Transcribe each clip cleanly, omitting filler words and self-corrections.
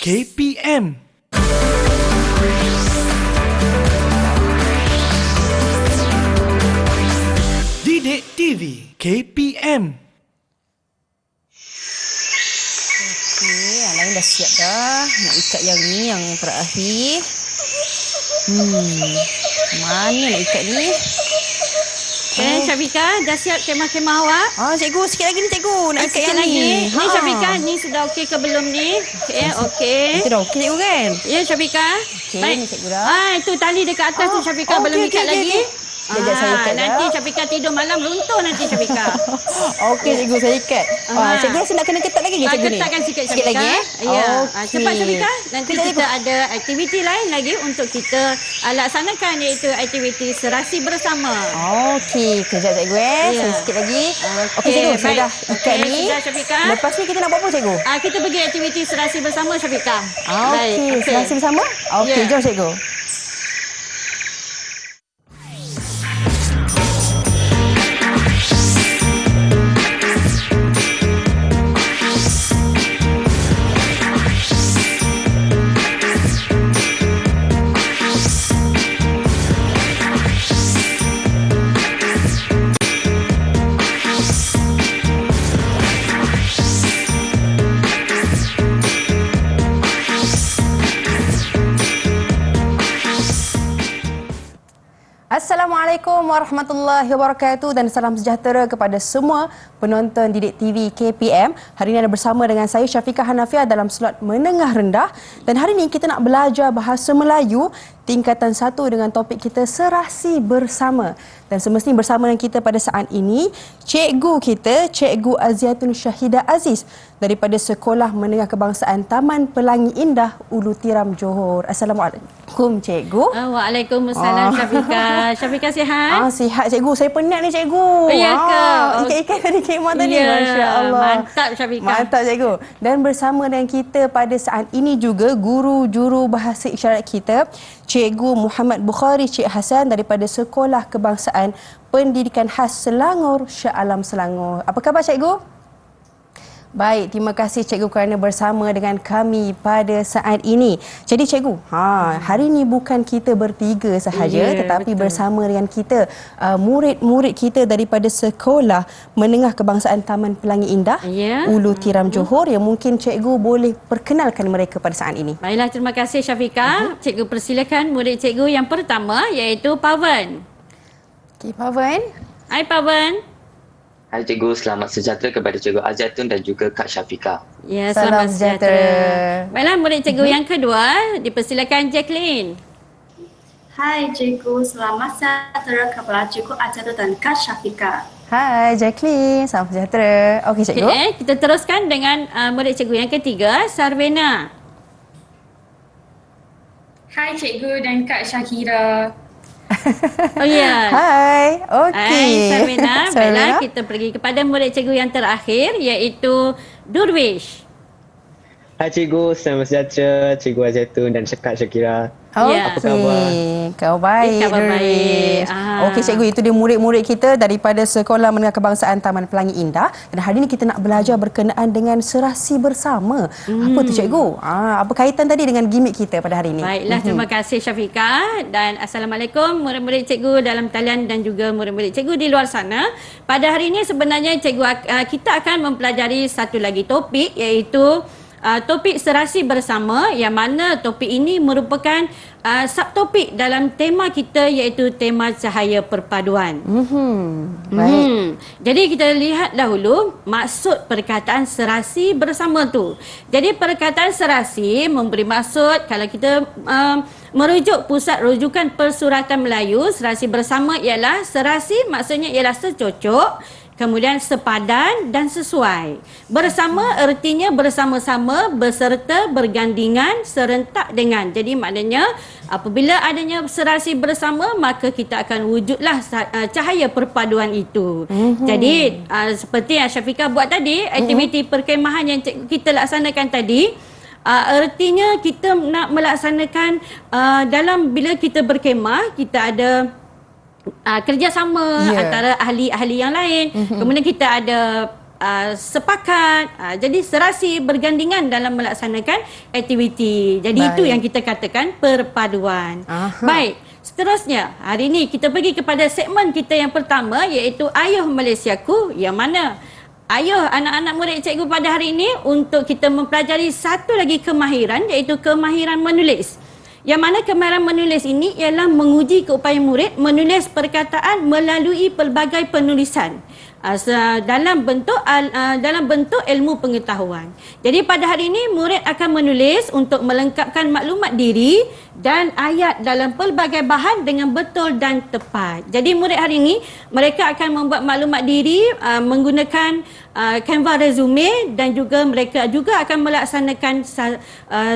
KPM. Didik TV KPM. Okey, yang lain dah siap dah. Nak ikat yang ni, yang terakhir. Mana nak ikat ni? Okay, Syafika, dah siap kemah-kemah awak? Cikgu, sikit lagi ni cikgu. Nak ikat Sikit yang lagi. ni. Ni Syafika, ni sudah okey ke belum ni? Okey. Itu dah okey cikgu kan? Ya, Syafika. Okey, ni cikgu dah. Itu tali dekat atas tu Syafika belum ikat lagi. Sekejap saya ikat nanti dah. Syafika tidur malam runtuh nanti Syafika. Okey cikgu, saya ikat. Cikgu rasa nak kena ketat lagi ke cikgu ni? Ketatkan sikit Sikit Syafika. lagi Ya. Okey. Cepat Syafika. Nanti Sekejap, kita ada aktiviti lain lagi untuk kita laksanakan, iaitu aktiviti serasi bersama. Okey, kejap cikgu Ya. Saya sikit lagi. Okey, Okey cikgu, saya baik. dah ikat Okey, ni. sudah, Syafika. Lepas ni kita nak buat apa cikgu? Kita pergi aktiviti serasi bersama Syafika. Okey, serasi bersama? Okey, Ya. jom cikgu. Assalamualaikum warahmatullahi wabarakatuh dan salam sejahtera kepada semua penonton Didik TV KPM. Hari ini anda bersama dengan saya Syafiqah Hanafiah dalam slot menengah rendah, dan hari ini kita nak belajar bahasa Melayu tingkatan 1 dengan topik kita serasi bersama. Dan semestinya bersama dengan kita pada saat ini cikgu kita, Cikgu Aziatun Syahidah Aziz daripada Sekolah Menengah Kebangsaan Taman Pelangi Indah, Ulu Tiram, Johor. Assalamualaikum cikgu. Waalaikumsalam Syafika. Syafika sihat? Sihat cikgu. Saya penat ni cikgu. Ya ke? Ikan-ikan dari kemah tadi. Ya, Masya-Allah. mantap Syafika. Mantap cikgu. Dan bersama dengan kita pada saat ini juga guru juru bahasa isyarat kita, Cikgu Muhammad Bukhari Cik Hassan daripada Sekolah Kebangsaan Pendidikan Khas Selangor, Shah Alam, Selangor. Apa khabar cikgu? Baik, terima kasih cikgu kerana bersama dengan kami pada saat ini. Jadi cikgu, hari ini bukan kita bertiga sahaja, tetapi betul, bersama dengan kita murid-murid kita daripada Sekolah Menengah Kebangsaan Taman Pelangi Indah, Ulu Tiram, Johor, yang mungkin cikgu boleh perkenalkan mereka pada saat ini. Baiklah, terima kasih Syafika. Cikgu persilakan murid cikgu yang pertama, iaitu Pawan. Okey, Pawan. Hai Pawan. Hai cikgu, selamat sejahtera kepada Cikgu Aziatun dan juga Kak Syafika. Ya, Salam selamat sejahtera. sejahtera. Baiklah, murid cikgu yang kedua, dipersilakan Jacqueline. Hai cikgu, selamat sejahtera kepada Cikgu Aziatun dan Kak Syafika. Hai Jacqueline, salam sejahtera. Okey cikgu. Kita teruskan dengan murid cikgu yang ketiga, Sarvena. Hai cikgu dan Kak Syakira. Oh ya. Hai. Okey. Hai Sarvena. Baiklah, Sarvena. kita pergi kepada murid cikgu yang terakhir, iaitu Durwish. Hai cikgu, selamat sejahtera Cikgu Aziatun dan Kak Syakira. Ya. Apa khabar? Kau baik. Khabar baik. Durwish. Okey cikgu, itu dia murid-murid kita daripada Sekolah Menengah Kebangsaan Taman Pelangi Indah, dan hari ini kita nak belajar berkenaan dengan serasi bersama. Apa tu cikgu? Apa kaitan tadi dengan gimmick kita pada hari ini? Baiklah, terima kasih Syafika, dan Assalamualaikum murid-murid cikgu dalam talian dan juga murid-murid cikgu di luar sana. Pada hari ini sebenarnya cikgu kita akan mempelajari satu lagi topik, iaitu topik serasi bersama, yang mana topik ini merupakan subtopik dalam tema kita, iaitu tema cahaya perpaduan. Baik. Jadi kita lihat dahulu maksud perkataan serasi bersama tu. Jadi perkataan serasi memberi maksud, kalau kita merujuk pusat rujukan persuratan Melayu, serasi bersama ialah, serasi maksudnya ialah secocok, kemudian sepadan dan sesuai. Bersama artinya bersama-sama, berserta, bergandingan, serentak dengan. Jadi maknanya apabila adanya serasi bersama, maka kita akan wujudlah cahaya perpaduan itu. Jadi seperti yang Syafika buat tadi, aktiviti perkemahan yang kita laksanakan tadi, artinya kita nak melaksanakan dalam bila kita berkemah, kita ada kerjasama antara ahli-ahli yang lain. Kemudian kita ada sepakat. Jadi serasi bergandingan dalam melaksanakan aktiviti. Jadi Baik. itu yang kita katakan perpaduan. Baik. Seterusnya, hari ini kita pergi kepada segmen kita yang pertama, iaitu Ayuh Malaysiaku, yang mana ayuh anak-anak murid cikgu pada hari ini untuk kita mempelajari satu lagi kemahiran, iaitu kemahiran menulis. Yang mana kemahiran menulis ini ialah menguji keupayaan murid menulis perkataan melalui pelbagai penulisan dalam bentuk ilmu pengetahuan. Jadi pada hari ini murid akan menulis untuk melengkapkan maklumat diri dan ayat dalam pelbagai bahan dengan betul dan tepat. Jadi murid hari ini mereka akan membuat maklumat diri menggunakan Canva resume, dan juga mereka juga akan melaksanakan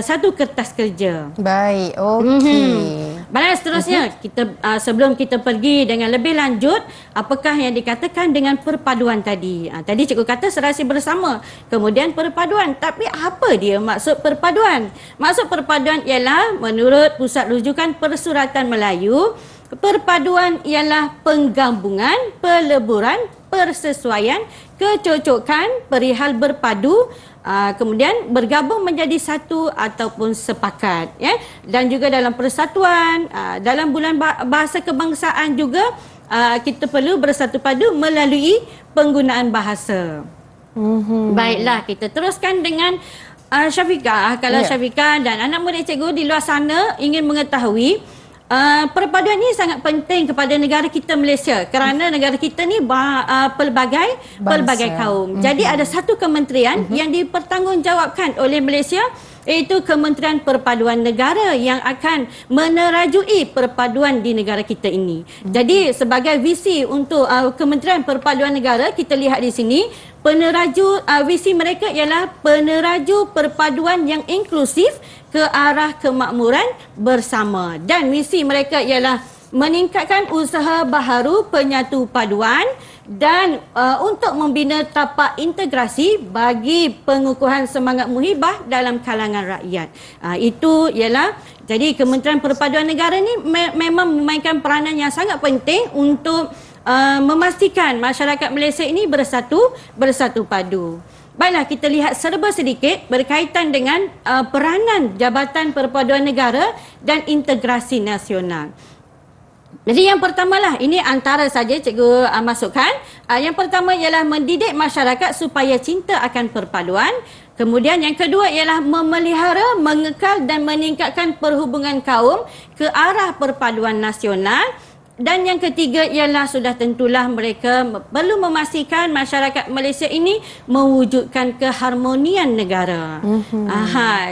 satu kertas kerja. Baik, okey. Baiklah, seterusnya kita sebelum kita pergi dengan lebih lanjut, apakah yang dikatakan dengan perpaduan tadi? Tadi cikgu kata serasi bersama, kemudian perpaduan. Tapi apa dia maksud perpaduan? Maksud perpaduan ialah menurut Pusat Rujukan Persuratan Melayu, perpaduan ialah penggabungan, peleburan, persesuaian, kecocokan perihal berpadu, kemudian bergabung menjadi satu ataupun sepakat, ya. Dan juga dalam persatuan, dalam bulan bahasa kebangsaan juga kita perlu bersatu padu melalui penggunaan bahasa. Baiklah, kita teruskan dengan Syafiqah. Kalau Syafiqah dan anak murid cikgu di luar sana ingin mengetahui, perpaduan ini sangat penting kepada negara kita Malaysia, kerana negara kita ni pelbagai kaum. Jadi ada satu kementerian yang dipertanggungjawabkan oleh Malaysia, iaitu Kementerian Perpaduan Negara, yang akan menerajui perpaduan di negara kita ini. Jadi sebagai visi untuk Kementerian Perpaduan Negara, kita lihat di sini visi mereka ialah peneraju perpaduan yang inklusif ke arah kemakmuran bersama, dan misi mereka ialah meningkatkan usaha baharu penyatu paduan dan untuk membina tapak integrasi bagi pengukuhan semangat muhibah dalam kalangan rakyat. Itu ialah, jadi Kementerian Perpaduan Negara ni memang memainkan peranan yang sangat penting untuk memastikan masyarakat Malaysia ini bersatu padu. Baiklah, kita lihat serba sedikit berkaitan dengan peranan Jabatan Perpaduan Negara dan Integrasi Nasional. Jadi yang pertamalah, ini antara saja cikgu masukkan. Yang pertama ialah mendidik masyarakat supaya cinta akan perpaduan. Kemudian yang kedua ialah memelihara, mengekal dan meningkatkan perhubungan kaum ke arah perpaduan nasional. Dan yang ketiga ialah sudah tentulah mereka perlu memastikan masyarakat Malaysia ini mewujudkan keharmonian negara.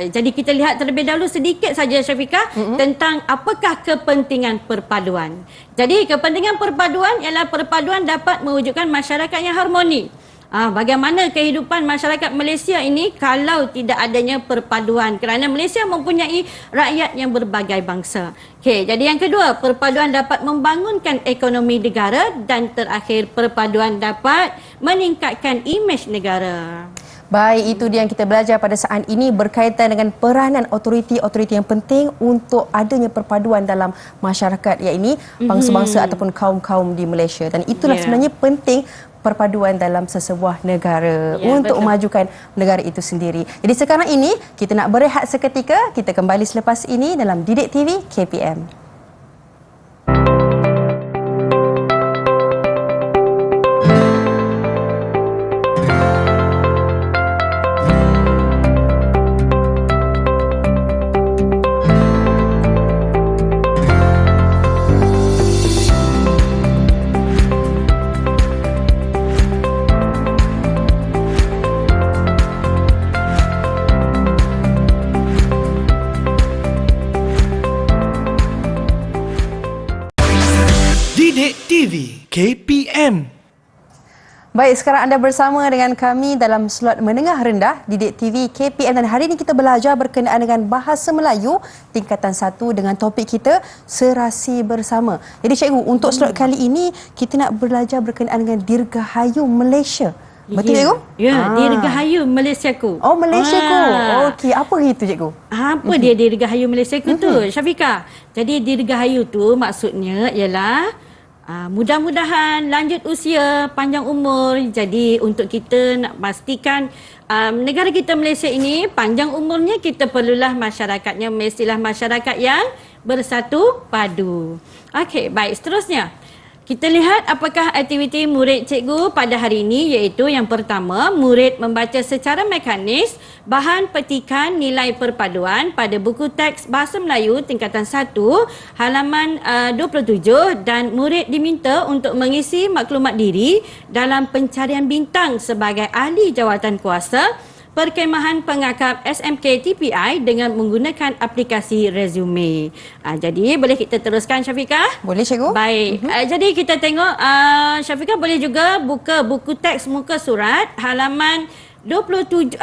Jadi kita lihat terlebih dahulu sedikit saja Syafiqah tentang apakah kepentingan perpaduan. Jadi kepentingan perpaduan ialah perpaduan dapat mewujudkan masyarakat yang harmoni. Bagaimana kehidupan masyarakat Malaysia ini kalau tidak adanya perpaduan, kerana Malaysia mempunyai rakyat yang berbagai bangsa. Okey, jadi yang kedua, perpaduan dapat membangunkan ekonomi negara, dan terakhir perpaduan dapat meningkatkan imej negara. Baik, itu dia yang kita belajar pada saat ini berkaitan dengan peranan autoriti-autoriti yang penting untuk adanya perpaduan dalam masyarakat, iaitu bangsa-bangsa ataupun kaum-kaum di Malaysia. Dan itulah sebenarnya penting perpaduan dalam sesebuah negara untuk memajukan negara itu sendiri. Jadi sekarang ini kita nak berehat seketika, kita kembali selepas ini dalam Didik TV KPM. Didik TV KPM. Baik, sekarang anda bersama dengan kami dalam slot menengah rendah Didik TV KPM, dan hari ini kita belajar berkenaan dengan bahasa Melayu tingkatan 1 dengan topik kita serasi bersama. Jadi cikgu, untuk slot kali ini kita nak belajar berkenaan dengan Dirgahayu Malaysia. Betul cikgu? Ya, Dirgahayu Malaysiaku. Oh, Malaysiaku. Okey, apa itu cikgu? Apa dia Dirgahayu Malaysiaku tu, Syafiqah? Jadi Dirgahayu tu maksudnya ialah Mudah-mudahan lanjut usia, panjang umur. Jadi untuk kita nak pastikan negara kita Malaysia ini panjang umurnya, kita perlulah masyarakatnya mestilah masyarakat yang bersatu padu. Okey, baik, seterusnya. Kita lihat apakah aktiviti murid cikgu pada hari ini, iaitu yang pertama, murid membaca secara mekanis bahan petikan nilai perpaduan pada buku teks Bahasa Melayu tingkatan 1 halaman 27 dan murid diminta untuk mengisi maklumat diri dalam pencarian bintang sebagai ahli jawatan kuasa Perkemahan Pengakap SMK TPI dengan menggunakan aplikasi resume. Jadi boleh kita teruskan, Syafiqah? Boleh, cikgu. Baik. Jadi kita tengok Syafiqah boleh juga buka buku teks muka surat halaman 26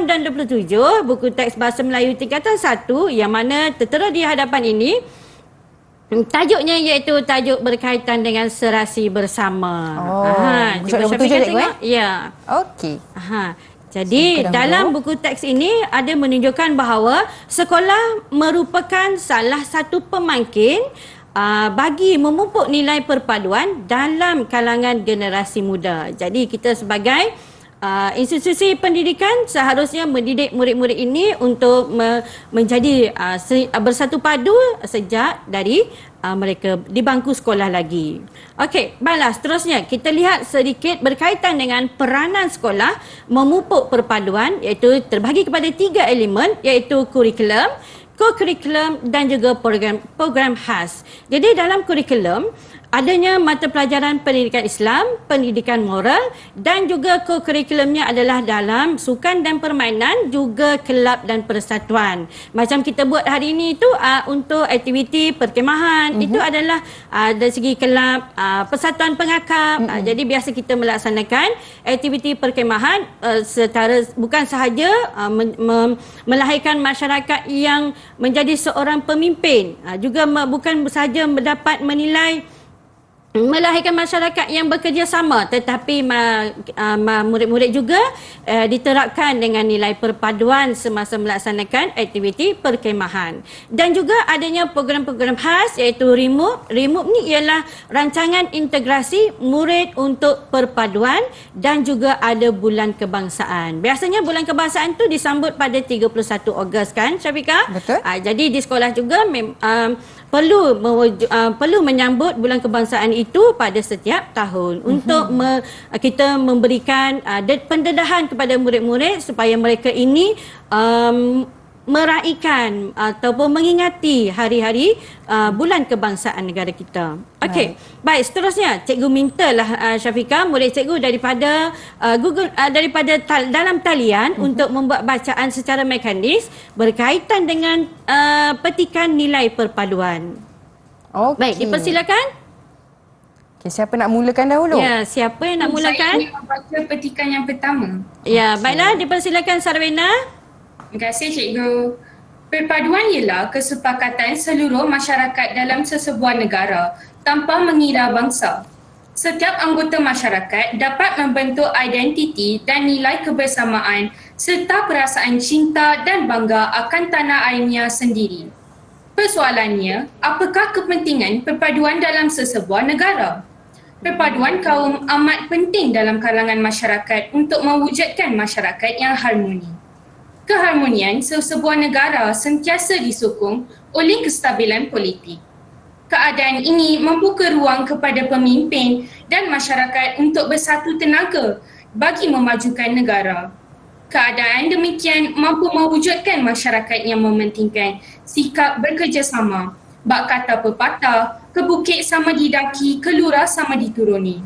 dan 27 buku teks Bahasa Melayu tingkatan 1 yang mana tertera di hadapan ini. Tajuknya iaitu tajuk berkaitan dengan serasi bersama. Muka surat 27, cikgu, Ya. Okey. Jadi dalam buku teks ini ada menunjukkan bahawa sekolah merupakan salah satu pemangkin bagi memupuk nilai perpaduan dalam kalangan generasi muda. Jadi kita sebagai institusi pendidikan seharusnya mendidik murid-murid ini untuk menjadi bersatu padu sejak dari mereka di bangku sekolah lagi. Okey, baiklah, seterusnya kita lihat sedikit berkaitan dengan peranan sekolah memupuk perpaduan, iaitu terbahagi kepada 3 elemen, iaitu kurikulum, co-curriculum dan juga program khas. Jadi dalam kurikulum adanya mata pelajaran pendidikan Islam, pendidikan moral dan juga co-curriculumnya adalah dalam sukan dan permainan, juga kelab dan persatuan. Macam kita buat hari ini tu untuk aktiviti perkemahan, itu adalah dari segi kelab, persatuan pengakap. Jadi biasa kita melaksanakan aktiviti perkemahan setara bukan sahaja melahirkan masyarakat yang menjadi seorang pemimpin, juga bukan sahaja mendapat melahirkan masyarakat yang bekerjasama, tetapi murid-murid juga diterapkan dengan nilai perpaduan semasa melaksanakan aktiviti perkemahan. Dan juga adanya program-program khas iaitu REMUP. REMUP ni ialah rancangan integrasi murid untuk perpaduan, dan juga ada bulan kebangsaan. Biasanya bulan kebangsaan tu disambut pada 31 Ogos kan, Syafiqah? Betul. Jadi di sekolah juga perlu menyambut bulan kebangsaan itu pada setiap tahun untuk kita memberikan pendedahan kepada murid-murid supaya mereka ini meraihkan ataupun mengingati hari-hari bulan kebangsaan negara kita. Okey, baik, seterusnya cikgu mintalah Syafiqah, murid cikgu daripada dalam talian untuk membuat bacaan secara mekanis berkaitan dengan petikan nilai perpaduan. Okey. Baik, dipersilakan. Okey, siapa nak mulakan dahulu? Ya, siapa yang nak mulakan? Saya ingin membaca petikan yang pertama. Ya, baiklah, dipersilakan Sarwena. Terima kasih, Cikgu. Perpaduan ialah kesepakatan seluruh masyarakat dalam sesebuah negara tanpa mengira bangsa. Setiap anggota masyarakat dapat membentuk identiti dan nilai kebersamaan serta perasaan cinta dan bangga akan tanah airnya sendiri. Persoalannya, apakah kepentingan perpaduan dalam sesebuah negara? Perpaduan kaum amat penting dalam kalangan masyarakat untuk mewujudkan masyarakat yang harmoni. Keharmonian sesebuah negara sentiasa disokong oleh kestabilan politik. Keadaan ini membuka ruang kepada pemimpin dan masyarakat untuk bersatu tenaga bagi memajukan negara. Keadaan demikian mampu mewujudkan masyarakat yang mementingkan sikap bekerjasama, bak kata pepatah, ke bukit sama didaki, ke lurah sama dituruni.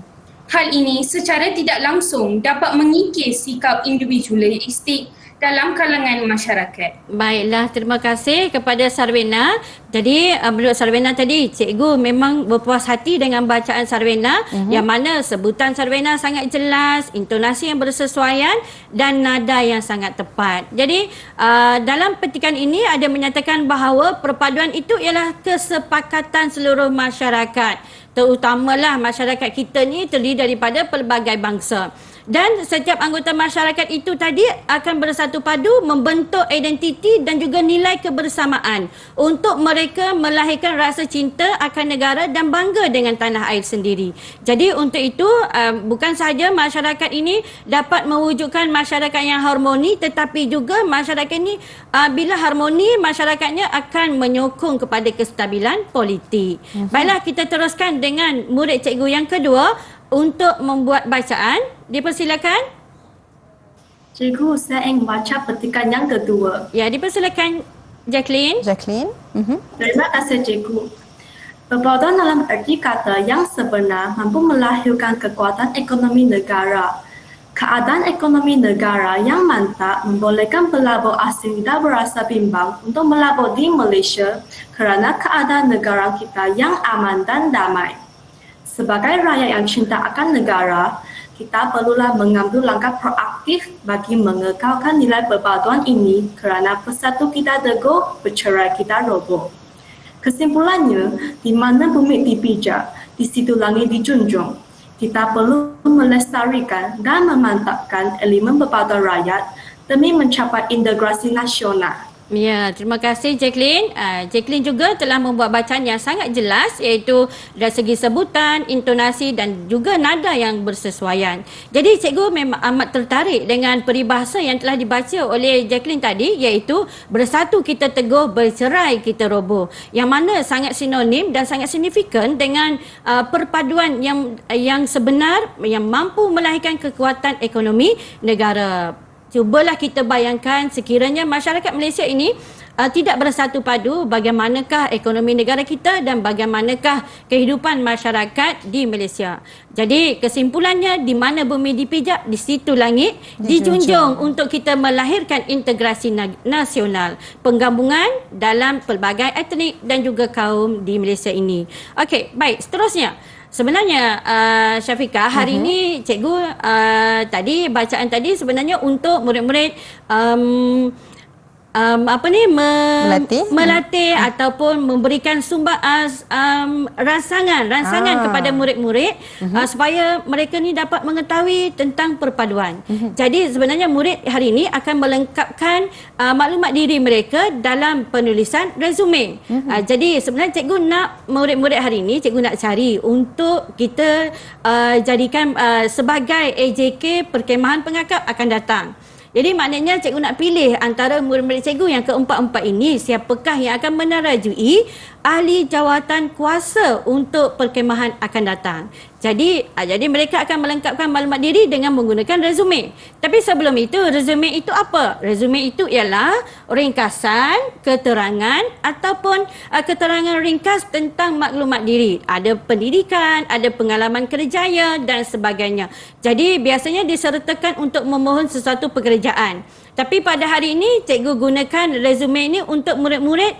Hal ini secara tidak langsung dapat mengikis sikap individualistik dalam kalangan masyarakat. Baiklah, terima kasih kepada Sarwena. Jadi menurut Sarwena tadi, cikgu memang berpuas hati dengan bacaan Sarwena, yang mana sebutan Sarwena sangat jelas, intonasi yang bersesuaian dan nada yang sangat tepat. Jadi dalam petikan ini ada menyatakan bahawa perpaduan itu ialah kesepakatan seluruh masyarakat, terutamalah masyarakat kita ni terdiri daripada pelbagai bangsa. Dan setiap anggota masyarakat itu tadi akan bersatu padu membentuk identiti dan juga nilai kebersamaan untuk mereka melahirkan rasa cinta akan negara dan bangga dengan tanah air sendiri. Jadi untuk itu bukan sahaja masyarakat ini dapat mewujudkan masyarakat yang harmoni, tetapi juga masyarakat ini bila harmoni, masyarakatnya akan menyokong kepada kestabilan politik. Baiklah, kita teruskan dengan murid cikgu yang kedua untuk membuat bacaan. Dipersilakan. Cikgu, saya ingin baca petikan yang kedua. Ya, dipersilakan Jacqueline. Jacqueline. Terima kasih cikgu. Perpaduan dalam erti kata yang sebenar mampu melahirkan kekuatan ekonomi negara. Keadaan ekonomi negara yang mantap membolehkan pelabur asing tidak berasa bimbang untuk melabur di Malaysia kerana keadaan negara kita yang aman dan damai. Sebagai rakyat yang cinta akan negara, kita perlulah mengambil langkah proaktif bagi mengekalkan nilai perpaduan ini kerana persatu kita teguh, bercerai kita roboh. Kesimpulannya, di mana bumi dipijak, di situ langit dijunjung. Kita perlu melestarikan dan memantapkan elemen perpaduan rakyat demi mencapai integrasi nasional. Ya, terima kasih Jacqueline. Jacqueline juga telah membuat bacaan yang sangat jelas, iaitu dari segi sebutan, intonasi dan juga nada yang bersesuaian. Jadi cikgu memang amat tertarik dengan peribahasa yang telah dibaca oleh Jacqueline tadi, iaitu bersatu kita teguh, bercerai kita roboh. Yang mana sangat sinonim dan sangat signifikan dengan perpaduan yang sebenar yang mampu melahirkan kekuatan ekonomi negara. Cubalah kita bayangkan sekiranya masyarakat Malaysia ini tidak bersatu padu, bagaimanakah ekonomi negara kita dan bagaimanakah kehidupan masyarakat di Malaysia. Jadi kesimpulannya, di mana bumi dipijak, di situ langit dijunjung untuk kita melahirkan integrasi nasional, penggabungan dalam pelbagai etnik dan juga kaum di Malaysia ini. Okey, baik, seterusnya. Sebenarnya Syafiqah, hari ini cikgu tadi bacaan tadi sebenarnya untuk murid-murid melatih ataupun memberikan rangsangan kepada murid-murid supaya mereka ni dapat mengetahui tentang perpaduan. Jadi sebenarnya murid hari ini akan melengkapkan maklumat diri mereka dalam penulisan resume. Jadi sebenarnya cikgu nak murid-murid hari ini, cikgu nak cari untuk kita jadikan sebagai AJK Perkemahan Pengakap akan datang. Jadi maknanya cikgu nak pilih antara murid-murid cikgu yang keempat-empat ini, siapakah yang akan menerajui ahli jawatan kuasa untuk perkemahan akan datang. Jadi mereka akan melengkapkan maklumat diri dengan menggunakan resume. Tapi sebelum itu, resume itu apa? Resume itu ialah ringkasan, keterangan ataupun keterangan ringkas tentang maklumat diri. Ada pendidikan, ada pengalaman kerjaya dan sebagainya. Jadi biasanya disertakan untuk memohon sesuatu pekerjaan. Tapi pada hari ini cikgu gunakan resume ini untuk murid-murid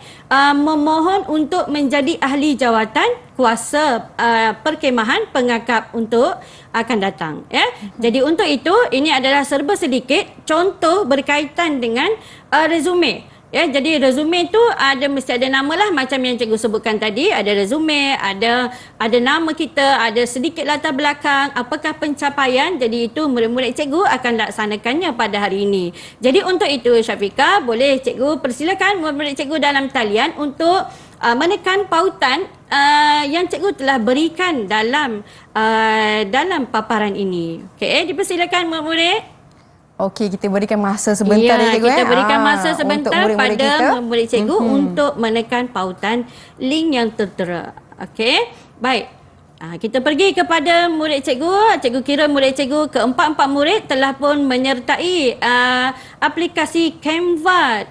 memohon untuk menjadi ahli jawatan kuasa perkemahan pengakap untuk akan datang, ya. Jadi untuk itu ini adalah serba sedikit contoh berkaitan dengan resume. Ya, jadi resume tu mesti ada nama lah, macam yang cikgu sebutkan tadi, ada resume, ada nama kita, ada sedikit latar belakang, apakah pencapaian. Jadi itu murid-murid cikgu akan laksanakannya pada hari ini. Jadi untuk itu Syafiqah, boleh cikgu persilakan murid-murid cikgu dalam talian untuk menekan pautan yang cikgu telah berikan dalam paparan ini. Okey, dipersilakan murid-murid. Okey, kita berikan masa sebentar ya, cikgu. Kita berikan masa sebentar pada murid cikgu untuk menekan pautan link yang tertera. Okey, baik. Kita pergi kepada murid cikgu. Cikgu kira murid cikgu keempat-empat murid telah pun menyertai aplikasi Canva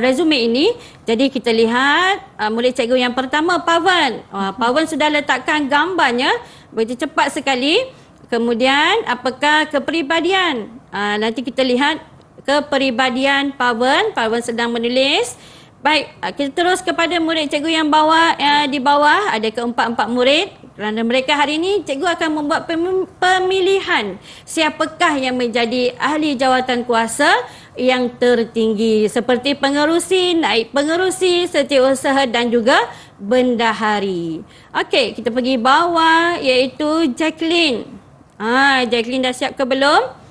resume ini. Jadi kita lihat murid cikgu yang pertama, Pawan. Pawan sudah letakkan gambarnya begitu cepat sekali. Kemudian apakah kepribadian? Nanti kita lihat kepribadian Pawan. Pawan sedang menulis. Baik, kita terus kepada murid cikgu yang di bawah. Ada keempat-empat murid. Kerana mereka hari ini, cikgu akan membuat pemilihan siapakah yang menjadi ahli jawatan kuasa yang tertinggi. Seperti pengerusi, naib pengerusi, setiausaha dan juga bendahari. Okey, kita pergi bawah iaitu Jacqueline. Jacqueline dah siap ke belum?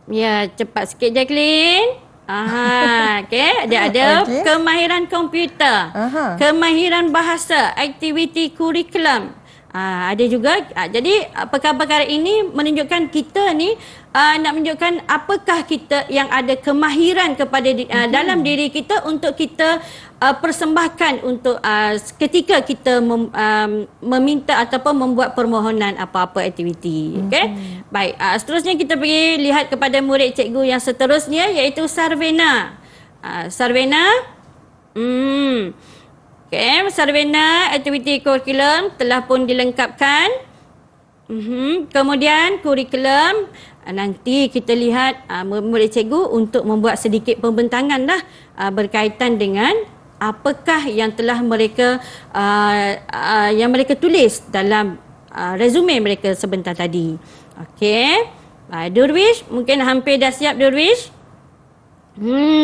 Ya, cepat sikit Jacqueline. Okey. Dia ada Okey. kemahiran komputer, kemahiran bahasa, aktiviti kurikulum. Ada juga. Jadi perkara-perkara ini menunjukkan kita ni nak menunjukkan apakah kita yang ada kemahiran kepada dalam diri kita untuk kita persembahkan untuk ketika kita meminta ataupun membuat permohonan apa-apa aktiviti. Okey. Baik, seterusnya kita pergi lihat kepada murid cikgu yang seterusnya iaitu Sarvena. Sarvena. Okey, Sarvena aktiviti kurikulum telah pun dilengkapkan. Kemudian kurikulum nanti kita lihat murid cikgu untuk membuat sedikit pembentangan lah berkaitan dengan apakah yang telah mereka yang mereka tulis dalam resume mereka sebentar tadi. Okey. Durwish, mungkin hampir dah siap Durwish?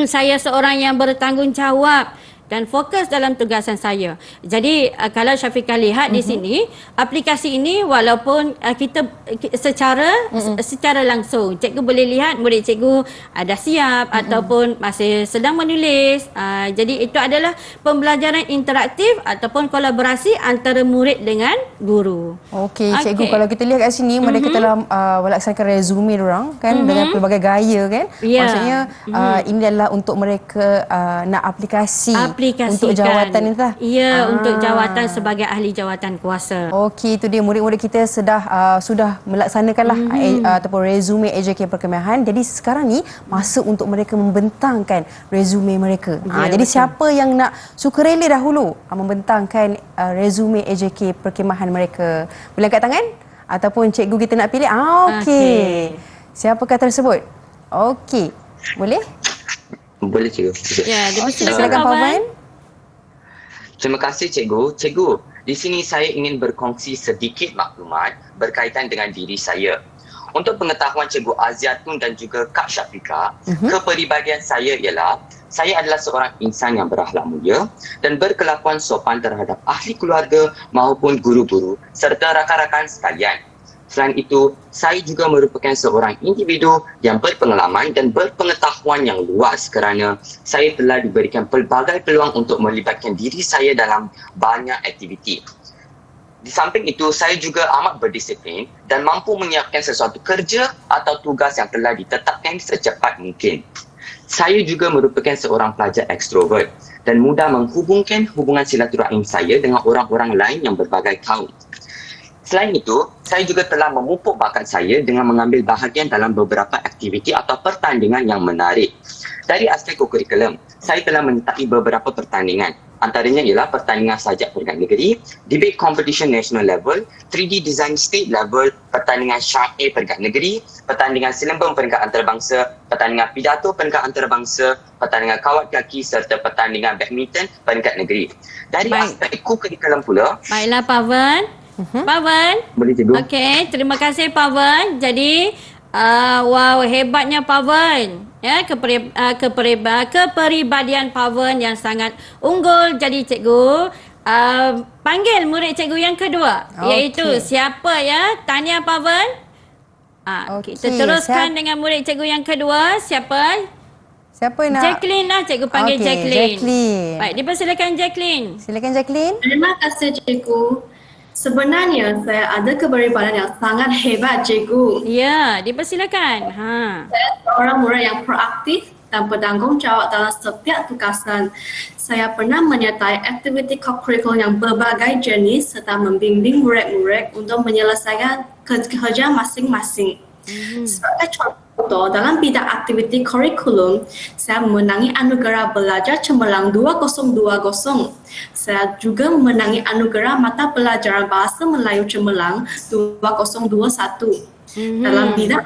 Saya seorang yang bertanggungjawab dan fokus dalam tugasan saya. Jadi kalau Syafiqah lihat di sini, aplikasi ini walaupun kita secara langsung cikgu boleh lihat murid cikgu dah siap ataupun masih sedang menulis. Jadi itu adalah pembelajaran interaktif ataupun kolaborasi antara murid dengan guru. Okey, cikgu, kalau kita lihat kat sini mereka telah melaksanakan resume diorang kan dengan pelbagai gaya kan. Ya. Maksudnya ini adalah untuk mereka nak aplikasi untuk jawatan ni lah. Ya, untuk jawatan sebagai ahli jawatan kuasa. Okey, itu dia murid-murid kita sudah melaksanakanlah ataupun resume AJK Perkemahan. Jadi sekarang ni masa untuk mereka membentangkan resume mereka. Jadi siapa yang nak sukarela dahulu membentangkan resume AJK Perkemahan mereka? Boleh angkat tangan ataupun cikgu kita nak pilih? Okey. Siapakah tersebut? Okey. Boleh? Boleh cikgu. Ya, Silakan Pawan. Terima kasih cikgu. Cikgu, di sini saya ingin berkongsi sedikit maklumat berkaitan dengan diri saya. Untuk pengetahuan Cikgu Aziatun dan juga Kak Syafiqah, kepribadian saya ialah saya adalah seorang insan yang berakhlak mulia dan berkelakuan sopan terhadap ahli keluarga maupun guru-guru serta rakan-rakan sekalian. Selain itu, saya juga merupakan seorang individu yang berpengalaman dan berpengetahuan yang luas kerana saya telah diberikan pelbagai peluang untuk melibatkan diri saya dalam banyak aktiviti. Di samping itu, saya juga amat berdisiplin dan mampu menyiapkan sesuatu kerja atau tugas yang telah ditetapkan secepat mungkin. Saya juga merupakan seorang pelajar ekstrovert dan mudah menghubungkan hubungan silaturahim saya dengan orang-orang lain yang berbagai kaum. Selain itu, saya juga telah memupuk bakat saya dengan mengambil bahagian dalam beberapa aktiviti atau pertandingan yang menarik. Dari aspek kurikulum, saya telah menyertai beberapa pertandingan. Antaranya ialah pertandingan sajak peringkat negeri, debate competition national level, 3D design state level, pertandingan syar'i peringkat negeri, pertandingan silembung peringkat antarabangsa, pertandingan pidato peringkat antarabangsa, pertandingan kawat kaki serta pertandingan badminton peringkat negeri. Dari aspek kurikulum pula, Baiklah Pawan. Pawan. boleh cikgu? Okey, terima kasih Pawan. Jadi wow, hebatnya Pawan. Ya, kepribadian Pawan yang sangat unggul. Jadi cikgu panggil murid cikgu yang kedua, iaitu siapa ya? Tanya Pawan. Kita teruskan dengan murid cikgu yang kedua. Siapa nak? Jacqueline lah, cikgu panggil Jacqueline. Baik, dipersilakan Jacqueline. Silakan Jacqueline. Terima kasih cikgu. Sebenarnya saya ada kepribadian yang sangat hebat cikgu. Ya, dipersilakan. Saya seorang murid yang proaktif dan bertanggungjawab dalam setiap tugasan. Saya pernah menyertai aktiviti co-curricular yang berbagai jenis serta membimbing murid-murid untuk menyelesaikan kerja masing-masing. Sebagai contoh, dalam bidang aktiviti kurikulum, saya memenangi anugerah belajar cemerlang 2020. Saya juga memenangi anugerah mata pelajaran bahasa Melayu cemerlang 2021. Dalam bidang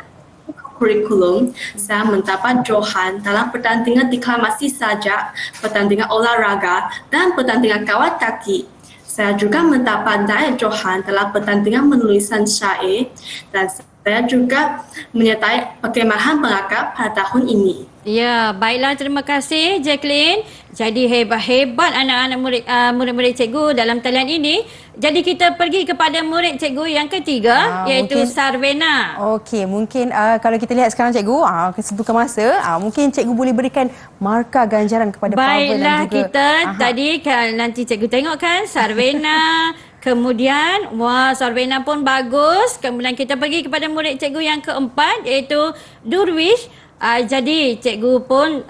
kurikulum, saya mendapat johan dalam pertandingan deklamasi sajak, pertandingan olahraga dan pertandingan kawat kaki. Saya juga mendapat daya johan dalam pertandingan penulisan syair dan saya juga menyertai perkemahan pengakap pada tahun ini. Ya, baiklah, terima kasih Jacqueline. Jadi hebat-hebat anak-anak murid-murid cikgu dalam talian ini Jadi kita pergi kepada murid cikgu yang ketiga iaitu mungkin- Sarvena. Okey, mungkin kalau kita lihat sekarang cikgu, kesentukan masa, mungkin cikgu boleh berikan markah ganjaran kepada Pavel dan Baiklah, juga kita tadi nanti cikgu tengok kan Sarvena. Kemudian, Sarvena pun bagus. Kemudian kita pergi kepada murid cikgu yang keempat iaitu Durwish. Jadi cikgu pun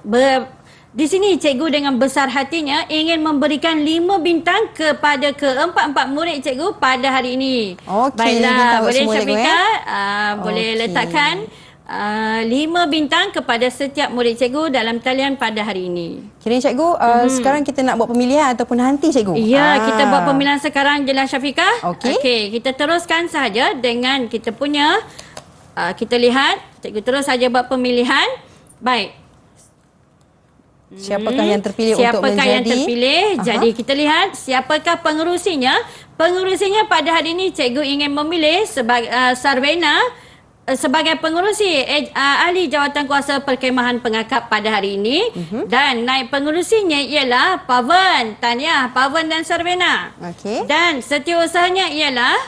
di sini cikgu dengan besar hatinya ingin memberikan 5 bintang kepada keempat-empat murid cikgu pada hari ini. Okey, Baiklah, bintang boleh semua, cikgu, Syafiqah boleh Okey. letakkan 5 bintang kepada setiap murid cikgu dalam talian pada hari ini. Kira cikgu, sekarang kita nak buat pemilihan ataupun nanti cikgu? Ya, kita buat pemilihan sekarang je lah Syafiqah. Okey. Okey, kita teruskan sahaja dengan kita punya kita lihat, cikgu terus saja buat pemilihan. Baik. Siapakah yang terpilih Siapakah untuk menjadi? yang terpilih? Jadi kita lihat siapakah pengerusinya. Pengerusinya pada hari ini cikgu ingin memilih sebagai Sarvena sebagai pengerusi ahli jawatankuasa perkhemahan pengakap pada hari ini. Dan naib pengerusinya ialah Pavan. Tahniah Pavan dan Sarvena. Okey. Dan setiausahanya ialah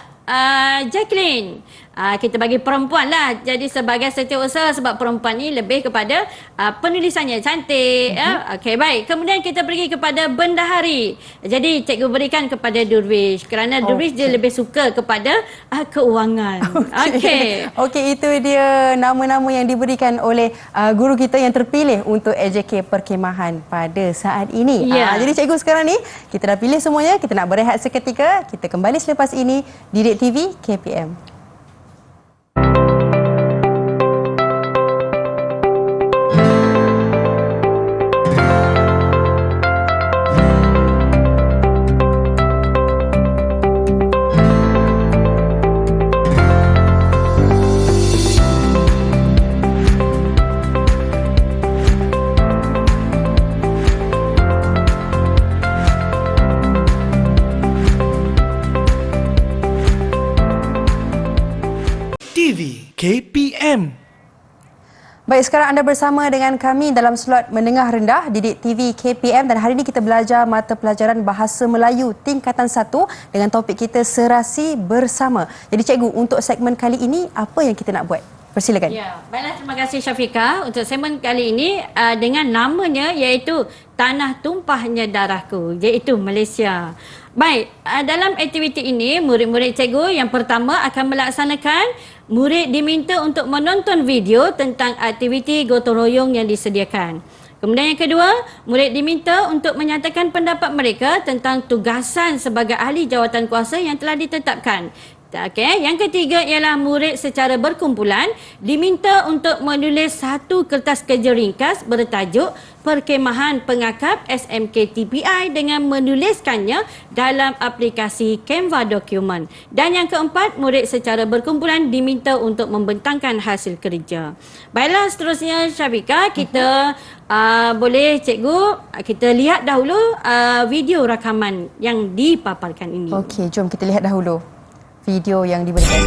Jacqueline. Kita bagi perempuan lah. Jadi sebagai setiausaha sebab perempuan ni lebih kepada penulisannya cantik. Okey, baik. Kemudian kita pergi kepada bendahari. Jadi cikgu berikan kepada Durwish kerana Durwish dia lebih suka kepada keuangan. Okey. Okey, itu dia nama-nama yang diberikan oleh guru kita yang terpilih untuk AJK Perkhemahan pada saat ini. Ya. Jadi cikgu sekarang ni kita dah pilih semuanya, kita nak berehat seketika. Kita kembali selepas ini Didik TV KPM. TV KPM. Baik, sekarang anda bersama dengan kami dalam slot menengah rendah Didik TV KPM dan hari ini kita belajar mata pelajaran Bahasa Melayu tingkatan 1 dengan topik kita Serasi Bersama. Jadi cikgu, untuk segmen kali ini apa yang kita nak buat? Persilakan. Ya, baiklah, terima kasih Syafiqah. Untuk segmen kali ini dengan namanya iaitu Tanah Tumpahnya Darahku, iaitu Malaysia. Baik, dalam aktiviti ini murid-murid cikgu yang pertama akan melaksanakan, murid diminta untuk menonton video tentang aktiviti gotong royong yang disediakan. Kemudian yang kedua, murid diminta untuk menyatakan pendapat mereka tentang tugasan sebagai ahli jawatankuasa yang telah ditetapkan. Okey, yang ketiga ialah murid secara berkumpulan diminta untuk menulis satu kertas kerja ringkas bertajuk Perkhemahan Pengakap SMK TPI dengan menuliskannya dalam aplikasi Canva Document. Dan yang keempat, murid secara berkumpulan diminta untuk membentangkan hasil kerja. Baiklah, seterusnya Syafiqah, kita boleh cikgu kita lihat dahulu video rakaman yang dipaparkan ini. Okey, jom kita lihat dahulu video yang diberikan.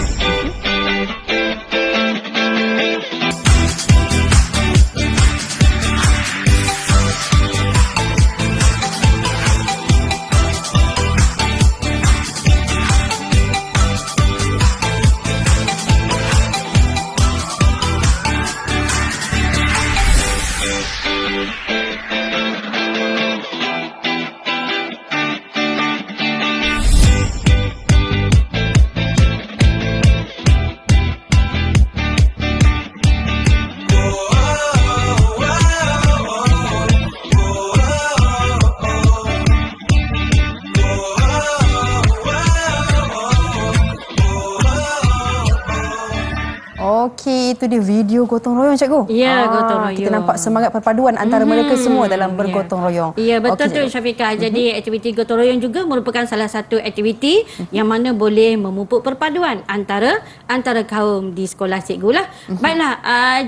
Okey, itu dia video gotong royong cikgu. Ya, gotong royong. Kita nampak semangat perpaduan antara mereka semua dalam bergotong royong. Ya, betul tu Okey, cikgu. Syafiqah. Jadi aktiviti gotong royong juga merupakan salah satu aktiviti yang mana boleh memupuk perpaduan antara kaum di sekolah cikgu lah. Baiklah,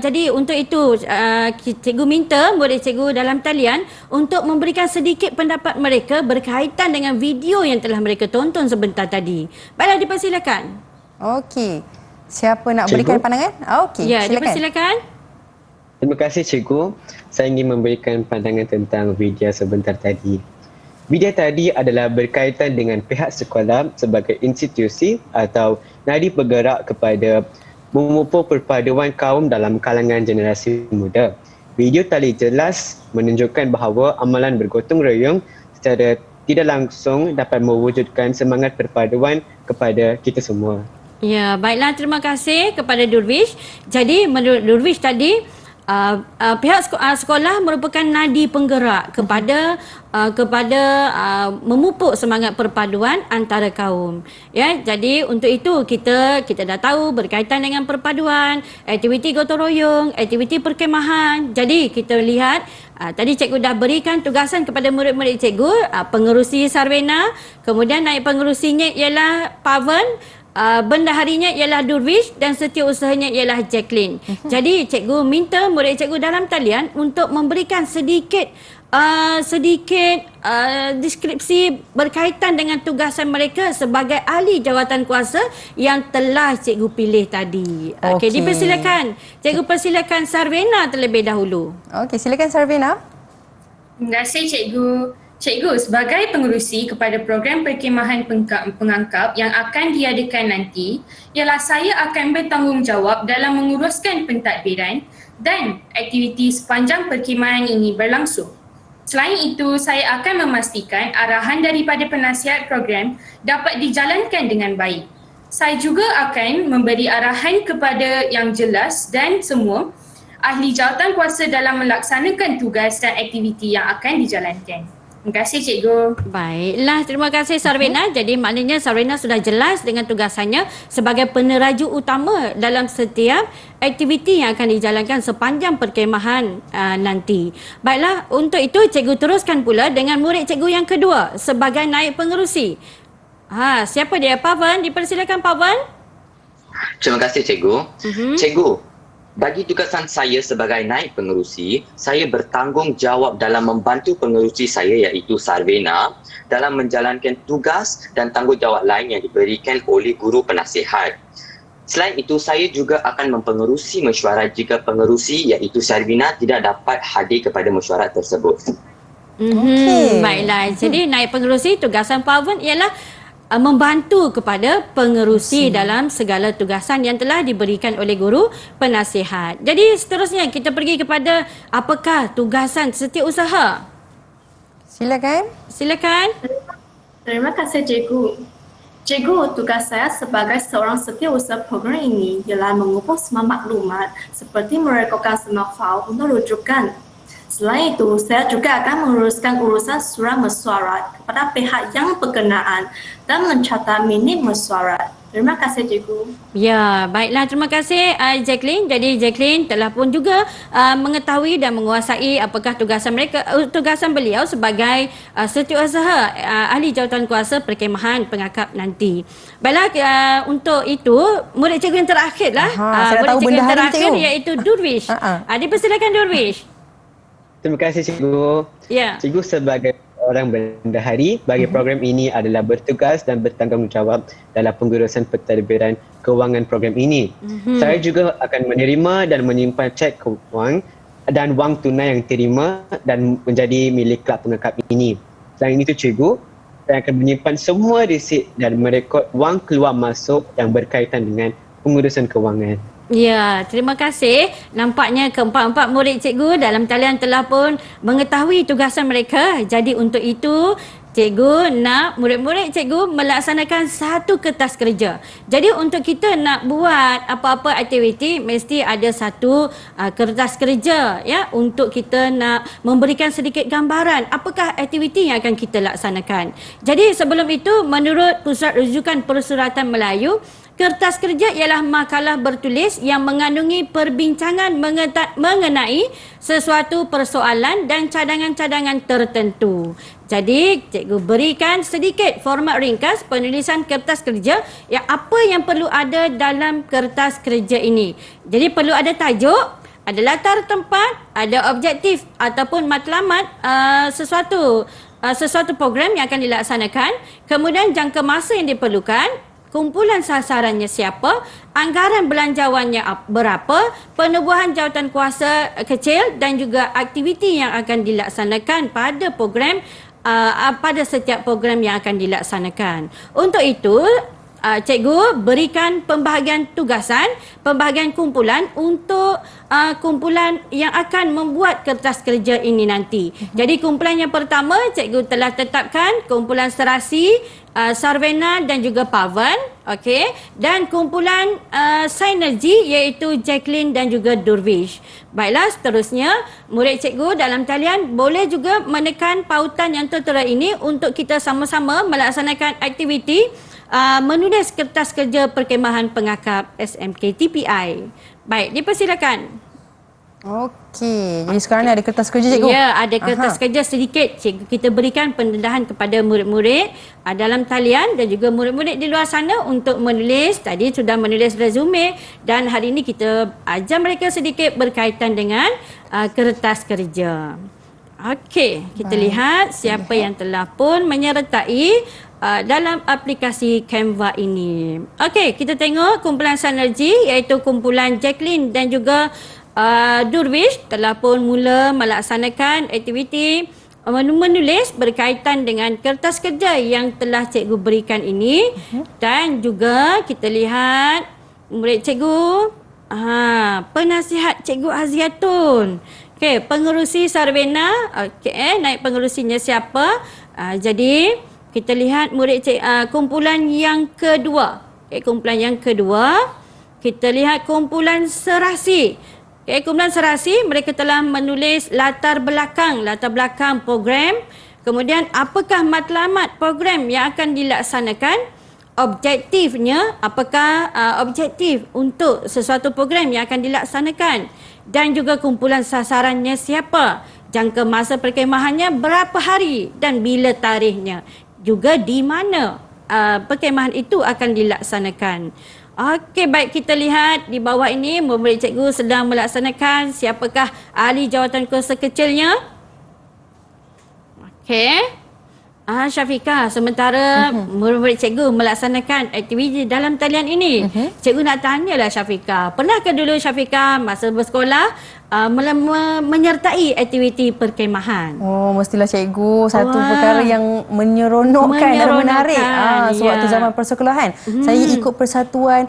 jadi untuk itu cikgu minta murid cikgu dalam talian untuk memberikan sedikit pendapat mereka berkaitan dengan video yang telah mereka tonton sebentar tadi. Baiklah, dipersilakan. Okey. Siapa nak Cikgu? berikan pandangan? Okey, Ya, silakan. dipersilakan. Terima kasih cikgu. Saya ingin memberikan pandangan tentang video sebentar tadi. Video tadi adalah berkaitan dengan pihak sekolah sebagai institusi atau nadi bergerak kepada memupuk perpaduan kaum dalam kalangan generasi muda. Video tadi jelas menunjukkan bahawa amalan bergotong royong secara tidak langsung dapat mewujudkan semangat perpaduan kepada kita semua. Ya, baiklah, terima kasih kepada Durwish. Jadi menurut Durwish tadi, pihak sekolah merupakan nadi penggerak kepada memupuk semangat perpaduan antara kaum. Ya, jadi untuk itu kita dah tahu berkaitan dengan perpaduan, aktiviti gotong royong, aktiviti perkemahan. Jadi kita lihat tadi cikgu dah berikan tugasan kepada murid-murid cikgu, pengerusi Sarvena, kemudian naib pengerusinya ialah Pavan, bendaharinya ialah Durwish dan setiausahanya ialah Jacqueline. Jadi cikgu minta murid cikgu dalam talian untuk memberikan sedikit deskripsi berkaitan dengan tugasan mereka sebagai ahli jawatan kuasa yang telah cikgu pilih tadi. Okey, dipersilakan. Cikgu persilakan Sarvena terlebih dahulu. Okey, silakan Sarvena. Terima kasih Cikgu. Cikgu, sebagai pengerusi kepada program perkhemahan pengangkap yang akan diadakan nanti, ialah saya akan bertanggungjawab dalam menguruskan pentadbiran dan aktiviti sepanjang perkhemahan ini berlangsung. Selain itu, saya akan memastikan arahan daripada penasihat program dapat dijalankan dengan baik. Saya juga akan memberi arahan kepada yang jelas dan semua ahli jawatan kuasa dalam melaksanakan tugas dan aktiviti yang akan dijalankan. Terima kasih Cikgu. Baiklah, terima kasih Sarvena. Jadi maknanya Sarvena sudah jelas dengan tugasannya sebagai peneraju utama dalam setiap aktiviti yang akan dijalankan sepanjang perkhemahan nanti. Baiklah, untuk itu cikgu teruskan pula dengan murid cikgu yang kedua sebagai naib pengerusi. Siapa dia? Pavan, dipersilakan Pavan. Terima kasih Cikgu. Cikgu, bagi tugasan saya sebagai naib pengerusi, saya bertanggungjawab dalam membantu pengerusi saya iaitu Sarvena dalam menjalankan tugas dan tanggungjawab lain yang diberikan oleh guru penasihat. Selain itu, saya juga akan mempengerusi mesyuarat jika pengerusi iaitu Sarvena tidak dapat hadir kepada mesyuarat tersebut. Baiklah, jadi naib pengerusi tugasan Pavan ialah membantu kepada pengerusi dalam segala tugasan yang telah diberikan oleh guru penasihat. Jadi seterusnya kita pergi kepada apakah tugasan setiausaha. Silakan. Terima kasih Cikgu. Cikgu, tugas saya sebagai seorang setiausaha program ini ialah mengumpul semua maklumat seperti merekodkan semua fail untuk rujukan. Selain itu, saya juga akan menguruskan urusan surat mesyuarat kepada pihak yang berkenaan dan mencatat minit mesyuarat. Terima kasih Cikgu. Ya, baiklah, terima kasih Jacqueline. Jadi Jacqueline telah pun juga mengetahui dan menguasai apakah tugasan beliau sebagai setiausaha ahli jawatan kuasa perkhemahan pengangkap nanti. Baiklah, untuk itu murid cikgu yang terakhir lah. Murid cikgu yang terakhir iaitu Durwish. Dipersilakan Durwish. Terima kasih Cikgu. Ya. Cikgu sebagai orang bendahari bagi program ini adalah bertugas dan bertanggungjawab dalam pengurusan pentadbiran kewangan program ini. Saya juga akan menerima dan menyimpan cek kewangan dan wang tunai yang diterima dan menjadi milik kelab pengangkap ini. Selain itu Cikgu, saya akan menyimpan semua resit dan merekod wang keluar masuk yang berkaitan dengan pengurusan kewangan. Ya, terima kasih. Nampaknya keempat-empat murid cikgu dalam talian telah pun mengetahui tugasan mereka. Jadi untuk itu, cikgu nak murid-murid cikgu melaksanakan satu kertas kerja. Jadi untuk kita nak buat apa-apa aktiviti, mesti ada satu kertas kerja ya untuk kita nak memberikan sedikit gambaran apakah aktiviti yang akan kita laksanakan. Jadi sebelum itu, menurut Pusat Rujukan Persuratan Melayu, kertas kerja ialah makalah bertulis yang mengandungi perbincangan mengenai sesuatu persoalan dan cadangan-cadangan tertentu. Jadi, cikgu berikan sedikit format ringkas penulisan kertas kerja yang apa yang perlu ada dalam kertas kerja ini. Jadi, perlu ada tajuk, ada latar tempat, ada objektif ataupun matlamat sesuatu program yang akan dilaksanakan, kemudian jangka masa yang diperlukan, kumpulan sasarannya siapa, anggaran belanjawannya berapa, penubuhan jawatan kuasa kecil dan juga aktiviti yang akan dilaksanakan pada program pada setiap program yang akan dilaksanakan. Untuk itu, cikgu berikan pembahagian tugasan, pembahagian kumpulan untuk kumpulan yang akan membuat kertas kerja ini nanti. Jadi kumpulan yang pertama, cikgu telah tetapkan kumpulan serasi, Sarvena dan juga Pavan, okey, dan kumpulan sinergi iaitu Jacqueline dan juga Durvish. Baiklah, seterusnya murid cikgu dalam talian boleh juga menekan pautan yang tertera ini untuk kita sama-sama melaksanakan aktiviti menulis kertas kerja perkhemahan pengakap SMK TPI. Baik, dipersilakan. Okey, jadi sekarang ni ada kertas kerja cikgu? Ya, ada kertas kerja sedikit. Cikgu kita berikan pendedahan kepada murid-murid dalam talian dan juga murid-murid di luar sana untuk menulis. Tadi sudah menulis resume dan hari ini kita ajar mereka sedikit berkaitan dengan kertas kerja. Okey, kita lihat siapa yang telah pun menyertai dalam aplikasi Canva ini. Okey, kita tengok kumpulan sinergi iaitu kumpulan Jacqueline dan juga Durvish telah pun mula melaksanakan aktiviti menulis berkaitan dengan kertas kerja yang telah cikgu berikan ini. Dan juga kita lihat murid cikgu, penasihat cikgu Aziatun. Okey, pengerusi Sarvena, okey, naik pengerusinya siapa? Jadi kita lihat murid kumpulan yang kedua. Okay, kumpulan yang kedua, kita lihat kumpulan serasi. Okay, kumpulan serasi, mereka telah menulis latar belakang program. Kemudian apakah matlamat program yang akan dilaksanakan? Objektifnya, apakah objektif untuk sesuatu program yang akan dilaksanakan? Dan juga kumpulan sasarannya siapa? Jangka masa perkhemahannya berapa hari dan bila tarikhnya? Juga di mana perkhemahan itu akan dilaksanakan. Okey, baik, kita lihat di bawah ini murid cikgu sedang melaksanakan siapakah ahli jawatan kuasa kecilnya. Okey. Syafiqah, sementara murid-murid cikgu melaksanakan aktiviti dalam talian ini. Cikgu nak tanyalah Syafiqah, pernahkah dulu Syafiqah masa bersekolah menyertai aktiviti perkhemahan? Oh, mestilah cikgu satu perkara yang menyeronokkan dan menarik. Sewaktu zaman persekolahan, saya ikut persatuan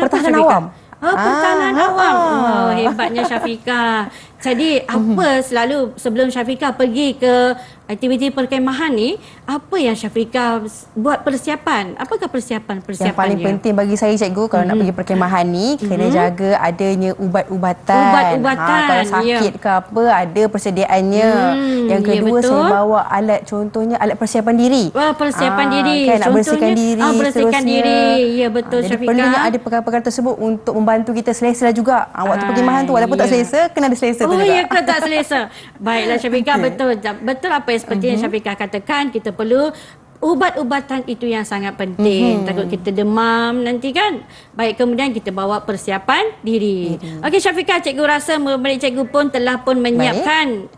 pertahanan awam. Pertahanan awam. Wow, hebatnya Syafiqah. Jadi apa selalu sebelum Syafiqah pergi ke aktiviti perkhemahan ni, apa yang Syafiqah buat persiapan? Apakah persiapan-persiapannya? Yang paling penting bagi saya cikgu kalau nak pergi perkhemahan ni, kena jaga adanya ubat-ubatan. Kalau sakit ke apa, ada persediaannya. Yang kedua, saya bawa alat, contohnya alat persiapan diri. Persiapan diri. Kan, nak bersihkan diri, bersihkan diri. Ya, betul Jadi Syafiqah. perlunya ada perkara-perkara tersebut untuk membantu kita selesa juga. Waktu perkhemahan tu walaupun tak selesa, kena ada selesa tu juga. Ya ke tak selesa? Baiklah Syafiqah, betul apa yang seperti yang Syafiqah katakan, kita perlu ubat-ubatan itu yang sangat penting. Takut kita demam nanti kan. Baik, kemudian kita bawa persiapan diri. Okey Syafiqah, cikgu rasa murid cikgu pun telah pun menyiapkan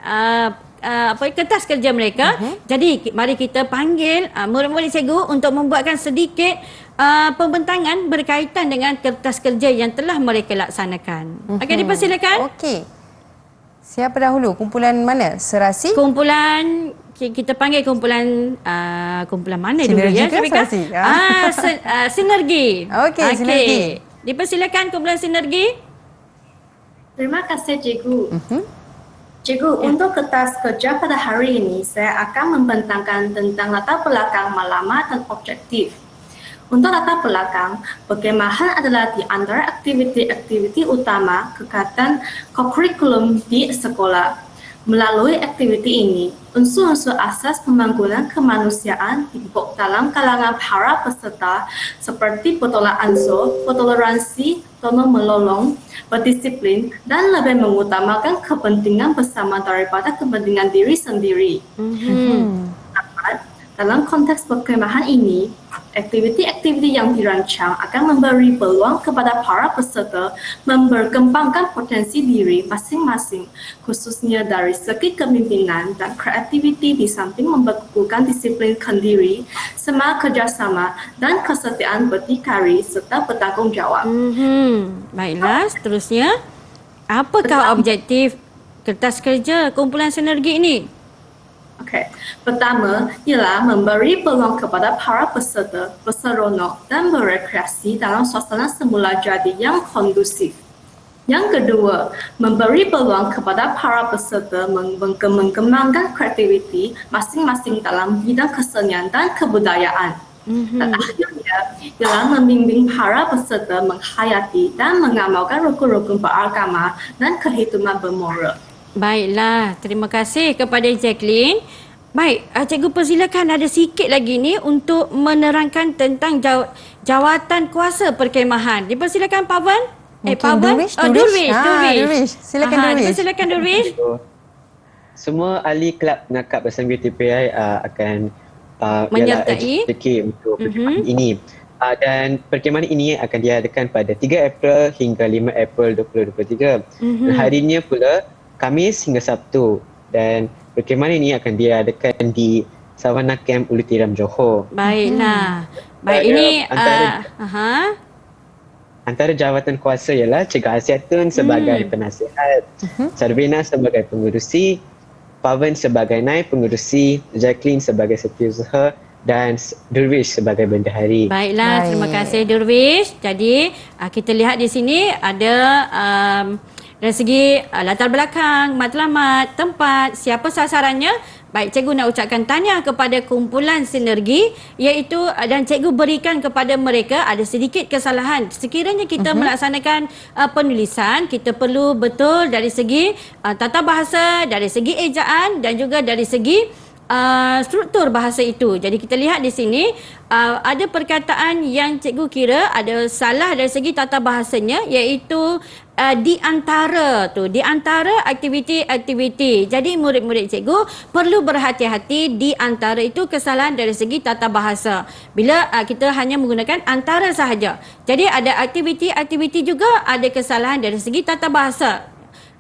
kertas kerja mereka. Jadi mari kita panggil murid-murid cikgu untuk membuatkan sedikit pembentangan berkaitan dengan kertas kerja yang telah mereka laksanakan. Okey, dipersilakan. Okey. Siapa dahulu? Kumpulan mana? Serasi? Kumpulan, kita panggil kumpulan mana dulu ya? Serasi? Sinergi. Okey, sinergi. Dipersilakan kumpulan sinergi. Terima kasih cikgu. Cikgu, untuk kertas kerja pada hari ini, saya akan membentangkan tentang latar belakang maklumat dan objektif. Untuk latar belakang, perkhemahan adalah di antara aktiviti-aktiviti utama kegiatan kokurikulum di sekolah. Melalui aktiviti ini, unsur-unsur asas pembangunan kemanusiaan dipupuk dalam kalangan para peserta seperti pertolongan ansur, toleransi, tolong menolong, berdisiplin, dan lebih mengutamakan kepentingan bersama daripada kepentingan diri sendiri. Dalam konteks perkhemahan ini, aktiviti-aktiviti yang dirancang akan memberi peluang kepada para peserta memperkembangkan potensi diri masing-masing, khususnya dari segi kepemimpinan dan kreativiti di samping membekukan disiplin diri, semangat kerjasama dan kesetiaan berdikari serta bertanggung jawab. Baiklah, seterusnya, apakah objektif kertas kerja kumpulan sinergi ini? Okey. Pertama ialah memberi peluang kepada para peserta berseronok dan berekreasi dalam suasana semula jadi yang kondusif. Yang kedua, memberi peluang kepada para peserta mengembangkan kreativiti masing-masing dalam bidang kesenian dan kebudayaan. Dan akhirnya ialah membimbing para peserta menghayati dan mengamalkan rukun-rukun beragama dan kehidupan bermoral. Baiklah, terima kasih kepada Jacqueline. Baik, cikgu persilakan ada sikit lagi ni untuk menerangkan tentang jawatan kuasa perkhemahan. Dipersilakan Pawan. Pawan. Durwish. Silakan Durwish. Dipersilakan Durwish. Semua ahli kelab penakap bersama TPI akan menyertai untuk perkhemahan ini. Dan perkhemahan ini akan diadakan pada 3 April hingga 5 April 2023. Dan harinya pula Khamis hingga Sabtu, dan perkhemahan ini akan diadakan di Savannah Camp Ulu Tiram, Johor. Baiklah. Baik, ini antara jawatan kuasa ialah Cikgu Aziatun sebagai penasihat, Sarvina sebagai pengurusi, Pawan sebagai naib pengurusi, Jacqueline sebagai setiausaha dan Durwish sebagai bendahari. Baiklah, terima kasih Durwish. Jadi kita lihat di sini ada dari segi latar belakang, matlamat, tempat, siapa sasarannya. Baik, cikgu nak ucapkan tahniah kepada kumpulan Sinergi, iaitu dan cikgu berikan kepada mereka ada sedikit kesalahan. Sekiranya kita melaksanakan penulisan, kita perlu betul dari segi tata bahasa, dari segi ejaan dan juga dari segi struktur bahasa itu. Jadi kita lihat di sini ada perkataan yang cikgu kira ada salah dari segi tata bahasanya, iaitu di antara aktiviti-aktiviti. Jadi murid-murid cikgu perlu berhati-hati di antara itu kesalahan dari segi tata bahasa. Bila kita hanya menggunakan antara sahaja. Jadi ada aktiviti-aktiviti juga ada kesalahan dari segi tata bahasa.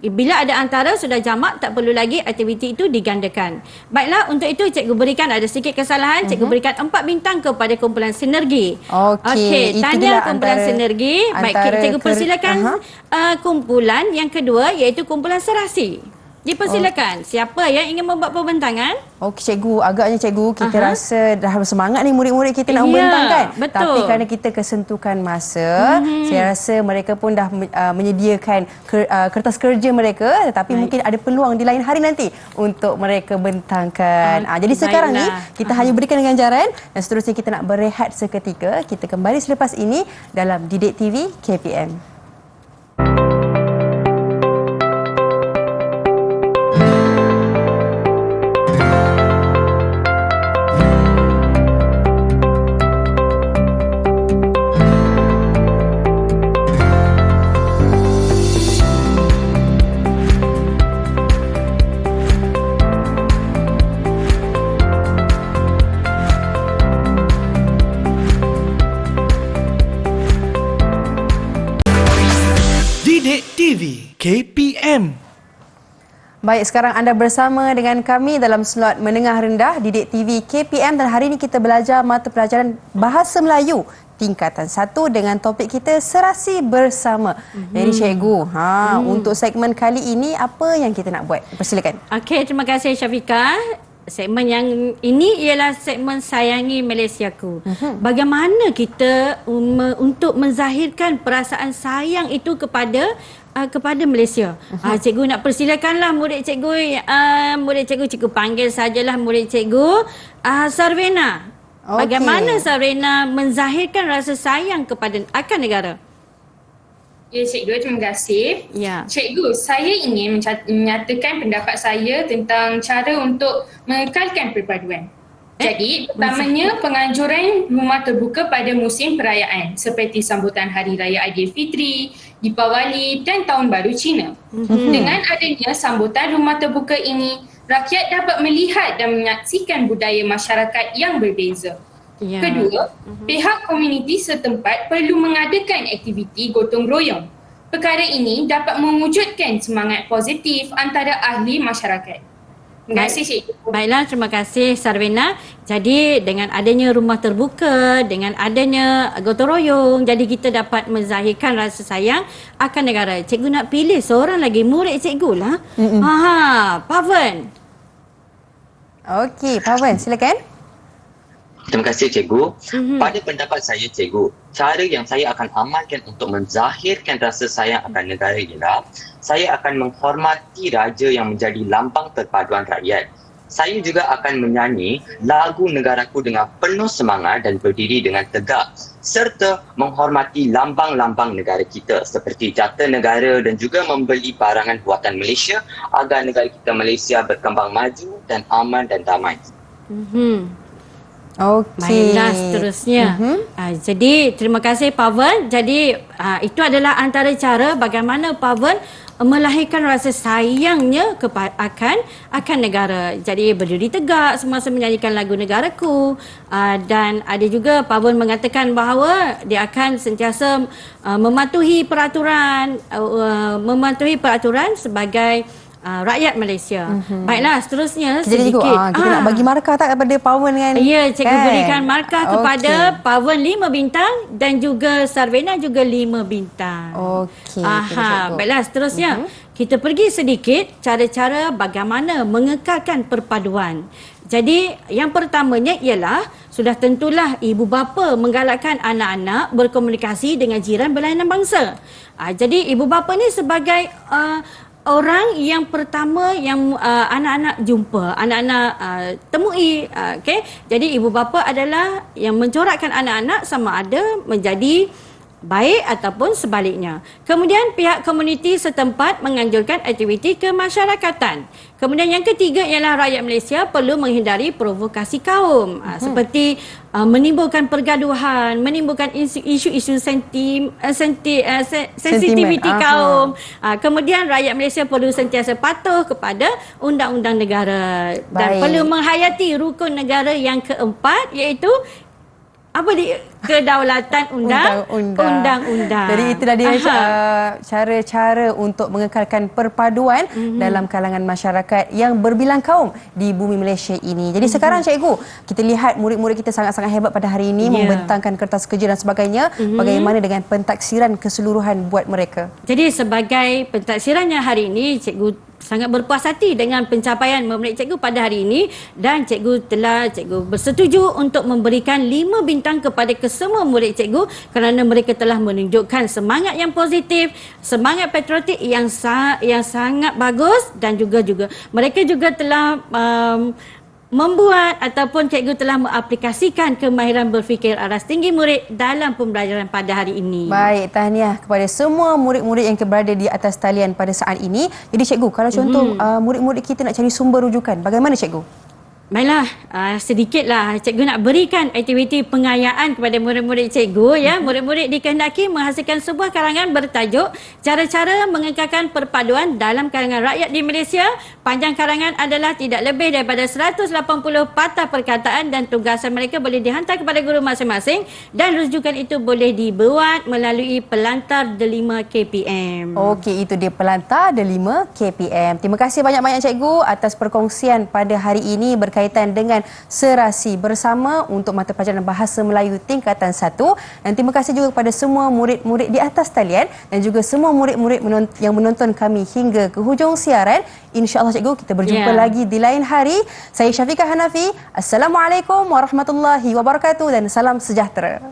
Bila ada antara sudah jamak, tak perlu lagi aktiviti itu digandakan. Baiklah, untuk itu cikgu berikan ada sedikit kesalahan. Cikgu berikan 4 bintang kepada kumpulan Sinergi. Okey, tahniah kumpulan Sinergi. Baik, cikgu persilakan kumpulan yang kedua, iaitu kumpulan Serasi. Dipersilakan. Siapa yang ingin membuat pembentangan? Okey cikgu, agaknya cikgu kita rasa dah bersemangat ni murid-murid kita nak membentangkan. Betul. Tapi kerana kita kesentukan masa, saya rasa mereka pun dah menyediakan kertas kerja mereka, tetapi mungkin ada peluang di lain hari nanti untuk mereka bentangkan. Jadi sekarang ni kita hanya berikan ganjaran dan seterusnya kita nak berehat seketika. Kita kembali selepas ini dalam Didik TV KPM. KPM. Baik, sekarang anda bersama dengan kami dalam slot menengah rendah Didik TV KPM, dan hari ini kita belajar mata pelajaran Bahasa Melayu tingkatan 1 dengan topik kita Serasi Bersama. Jadi cikgu, untuk segmen kali ini apa yang kita nak buat? Persilakan. Okey, terima kasih Syafiqah. Segmen yang ini ialah segmen Sayangi Malaysiaku. Bagaimana kita untuk menzahirkan perasaan sayang itu kepada Malaysia. Cikgu nak persilakanlah murid cikgu, cikgu panggil sajalah murid cikgu Sarvina. Bagaimana Sarvina menzahirkan rasa sayang akan negara? Ya, cikgu, terima kasih. Ya. Cikgu, saya ingin menyatakan pendapat saya tentang cara untuk mengekalkan perpaduan. Jadi, pertamanya penganjuran rumah terbuka pada musim perayaan seperti sambutan Hari Raya Aidilfitri, Deepawali dan Tahun Baru Cina. Dengan adanya sambutan rumah terbuka ini, rakyat dapat melihat dan menyaksikan budaya masyarakat yang berbeza. Kedua, pihak komuniti setempat perlu mengadakan aktiviti gotong royong. Perkara ini dapat mewujudkan semangat positif antara ahli masyarakat. Terima kasih, cikgu. Baiklah, terima kasih Sarvina. Jadi dengan adanya rumah terbuka, dengan adanya gotong royong, jadi kita dapat menzahirkan rasa sayang akan negara. Cikgu nak pilih seorang lagi murid cikgu lah. Pawan. Okey, Pak Wan, silakan. Terima kasih cikgu. Pada pendapat saya cikgu, cara yang saya akan amalkan untuk menzahirkan rasa sayang akan negara ialah saya akan menghormati raja yang menjadi lambang perpaduan rakyat. Saya juga akan menyanyi lagu negaraku dengan penuh semangat dan berdiri dengan tegak serta menghormati lambang-lambang negara kita seperti jata negara dan juga membeli barangan buatan Malaysia agar negara kita Malaysia berkembang maju dan aman dan damai. Okey. Baiklah, seterusnya. Jadi terima kasih Pak Wan. Jadi itu adalah antara cara bagaimana Pak Wan melahirkan rasa sayangnya akan negara. Jadi berdiri tegak semasa menyanyikan lagu negaraku, dan ada juga Pak Wan mengatakan bahawa dia akan sentiasa mematuhi peraturan sebagai rakyat Malaysia. Baiklah, seterusnya Jadi sedikit. kita nak bagi markah tak kepada Pak Wan dengan Ya, cikgu berikan markah kepada Pak Wan 5 bintang dan juga Sarvena juga 5 bintang. Okey. Baiklah, seterusnya kita pergi sedikit cara-cara bagaimana mengekalkan perpaduan. Jadi yang pertamanya ialah sudah tentulah ibu bapa menggalakkan anak-anak berkomunikasi dengan jiran berlainan bangsa. Jadi ibu bapa ni sebagai orang yang pertama yang anak-anak jumpa, anak-anak temui. Okey. Jadi ibu bapa adalah yang mencorakkan anak-anak sama ada menjadi baik ataupun sebaliknya. Kemudian pihak komuniti setempat menganjurkan aktiviti kemasyarakatan. Kemudian yang ketiga ialah rakyat Malaysia perlu menghindari provokasi kaum, seperti menimbulkan pergaduhan, menimbulkan isu-isu sensitiviti kaum. Kemudian rakyat Malaysia perlu sentiasa patuh kepada undang-undang negara dan perlu menghayati rukun negara yang keempat, iaitu kedaulatan undang-undang. Jadi itulah dia cara-cara untuk mengekalkan perpaduan dalam kalangan masyarakat yang berbilang kaum di bumi Malaysia ini. Jadi sekarang cikgu, kita lihat murid-murid kita sangat-sangat hebat pada hari ini membentangkan kertas kerja dan sebagainya. Bagaimana dengan pentaksiran keseluruhan buat mereka? Jadi sebagai pentaksirannya hari ini, cikgu sangat berpuas hati dengan pencapaian murid cikgu pada hari ini, dan cikgu bersetuju untuk memberikan 5 bintang kepada kesemua murid cikgu kerana mereka telah menunjukkan semangat yang positif, semangat patriotik yang sangat bagus, dan juga mereka juga telah membuat ataupun cikgu telah mengaplikasikan kemahiran berfikir aras tinggi murid dalam pembelajaran pada hari ini. Baik, tahniah kepada semua murid-murid yang berada di atas talian pada saat ini. Jadi cikgu, kalau contoh murid-murid kita nak cari sumber rujukan, bagaimana cikgu? Baiklah, sedikitlah cikgu nak berikan aktiviti pengayaan kepada murid-murid cikgu, ya. Murid-murid dikehendaki menghasilkan sebuah karangan bertajuk Cara-cara Mengekalkan Perpaduan dalam Kalangan Rakyat di Malaysia. Panjang karangan adalah tidak lebih daripada 180 patah perkataan dan tugasan mereka boleh dihantar kepada guru masing-masing, dan rujukan itu boleh dibuat melalui pelantar Delima KPM. Okey, itu dia pelantar Delima KPM. Terima kasih banyak-banyak cikgu atas perkongsian pada hari ini berkaitan dengan serasi bersama untuk mata pelajaran Bahasa Melayu tingkatan 1. Dan terima kasih juga kepada semua murid-murid di atas talian dan juga semua murid-murid yang menonton kami hingga ke hujung siaran. InsyaAllah cikgu, kita berjumpa lagi di lain hari. Saya Syafiqah Hanafi. Assalamualaikum warahmatullahi wabarakatuh dan salam sejahtera.